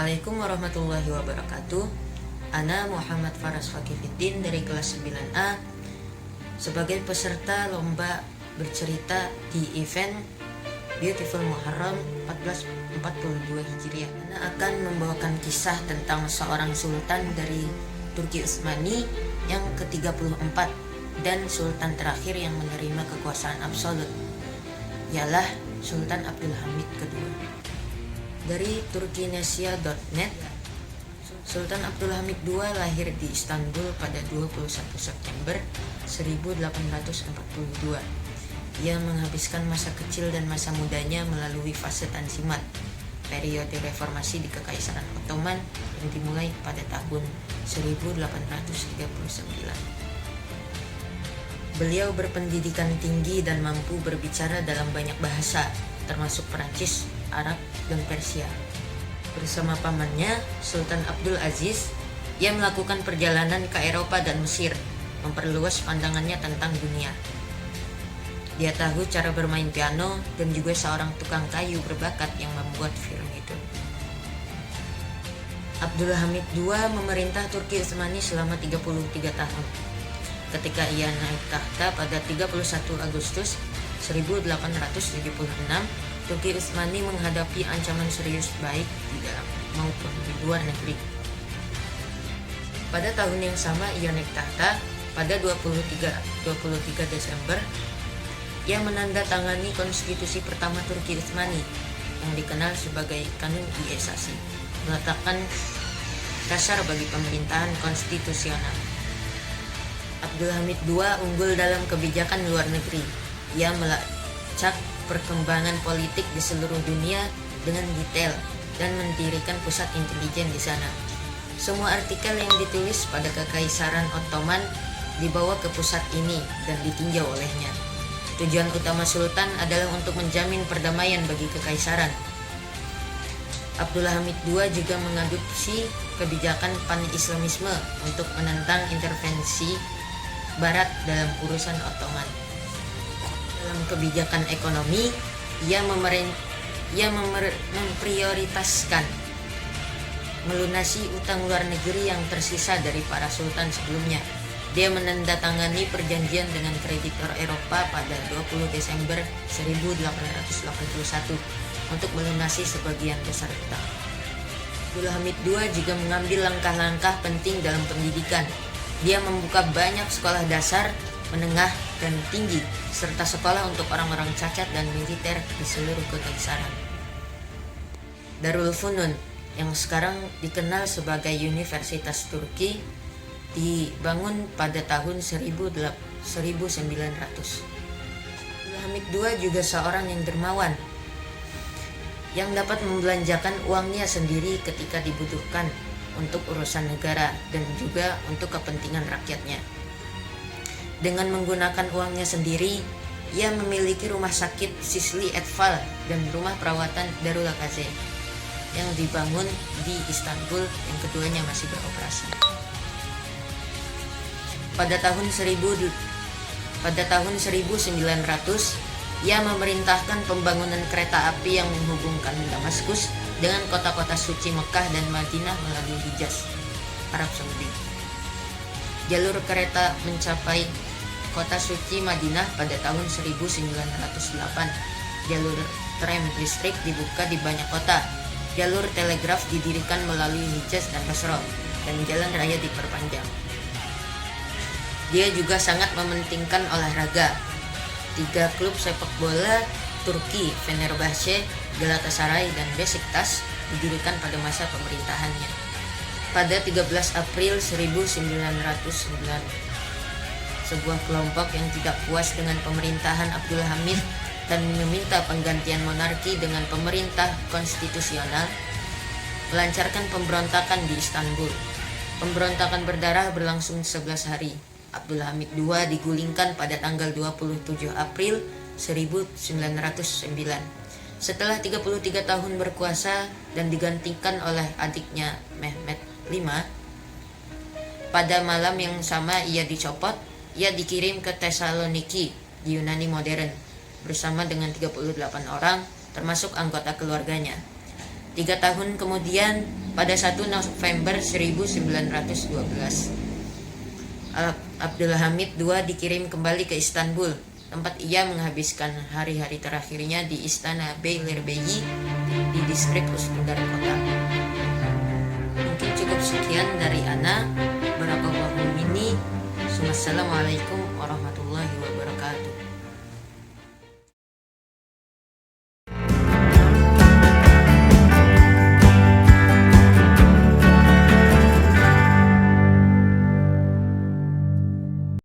Assalamualaikum warahmatullahi wabarakatuh. Ana Muhammad Faras Fakifiddin dari kelas 9A sebagai peserta lomba bercerita di event Beautiful Muharram 1442 Hijriah. Ana akan membawakan kisah tentang seorang sultan dari Turki Utsmani yang ke-34 dan sultan terakhir yang menerima kekuasaan absolut, ialah Sultan Abdul Hamid II. Dari turkinesia.net, Sultan Abdul Hamid II lahir di Istanbul pada 21 September 1842. Ia menghabiskan masa kecil dan masa mudanya melalui fase Tanzimat, periode reformasi di Kekaisaran Ottoman yang dimulai pada tahun 1839. Beliau berpendidikan tinggi dan mampu berbicara dalam banyak bahasa, termasuk Perancis, Arab, dan Persia. Bersama pamannya, Sultan Abdul Aziz, ia melakukan perjalanan ke Eropa dan Mesir, memperluas pandangannya tentang dunia. Dia tahu cara bermain piano dan juga seorang tukang kayu berbakat yang membuat film itu. Abdul Hamid II memerintah Turki Utsmani selama 33 tahun. Ketika ia naik tahta pada 31 Agustus 1876, Turki Utsmani menghadapi ancaman serius baik di dalam maupun di luar negeri. Pada tahun yang sama ia naik tahta. Pada 23 Desember, ia menandatangani konstitusi pertama Turki Utsmani yang dikenal sebagai Kanun Iesasi, meletakkan dasar bagi pemerintahan konstitusional. Abdul Hamid II unggul dalam kebijakan luar negeri. Ia melacak perkembangan politik di seluruh dunia dengan detail dan mendirikan pusat intelijen di sana. Semua artikel yang ditulis pada Kekaisaran Ottoman dibawa ke pusat ini dan ditinjau olehnya. Tujuan utama Sultan adalah untuk menjamin perdamaian bagi Kekaisaran. Abdul Hamid II juga mengadopsi kebijakan pan-Islamisme untuk menentang intervensi Barat dalam urusan Ottoman. Dalam kebijakan ekonomi, ia memprioritaskan melunasi utang luar negeri yang tersisa dari para sultan sebelumnya. Dia menandatangani perjanjian dengan kreditor Eropa pada 20 Desember 1881 untuk melunasi sebagian besar utang. Abdul Hamid II juga mengambil langkah-langkah penting dalam pendidikan. Dia membuka banyak sekolah dasar, menengah, dan tinggi, serta sekolah untuk orang-orang cacat dan militer di seluruh kekaisaran. Darul Funun, yang sekarang dikenal sebagai Universitas Turki, dibangun pada tahun 1900. Abdul Hamid II juga seorang yang dermawan, yang dapat membelanjakan uangnya sendiri ketika dibutuhkan untuk urusan negara dan juga untuk kepentingan rakyatnya. Dengan menggunakan uangnya sendiri, ia memiliki rumah sakit Sisli Etfal dan rumah perawatan Darul Gazi yang dibangun di Istanbul, yang keduanya masih beroperasi. Pada tahun 1900, ia memerintahkan pembangunan kereta api yang menghubungkan Damaskus dengan kota-kota suci Mekah dan Madinah melalui Hijaz, Arab Saudi. Jalur kereta mencapai kota suci Madinah pada tahun 1908. Jalur tram listrik dibuka di banyak kota. Jalur telegraf didirikan melalui Hijaz dan Basra, dan jalan raya diperpanjang. Dia juga sangat mementingkan olahraga. 3 klub sepak bola Turki, Fenerbahce, Galatasaray, dan Besiktas didirikan pada masa pemerintahannya. Pada 13 April 1909, sebuah kelompok yang tidak puas dengan pemerintahan Abdul Hamid dan meminta penggantian monarki dengan pemerintah konstitusional melancarkan pemberontakan di Istanbul. Pemberontakan berdarah berlangsung 11 hari. Abdul Hamid II digulingkan pada tanggal 27 April 1909 setelah 33 tahun berkuasa dan digantikan oleh adiknya Mehmet V. Pada malam yang sama ia dicopot. Ia dikirim ke Thessaloniki di Yunani modern bersama dengan 38 orang termasuk anggota keluarganya. 3 tahun kemudian, pada 1 November 1912, Abdul Hamid II dikirim kembali ke Istanbul, tempat ia menghabiskan hari-hari terakhirnya di Istana Beylerbeyi di distrik Üsküdar kota. Mungkin cukup sekian dari Ana. Barakallahu minni. Wassalamualaikum warahmatullahi wabarakatuh.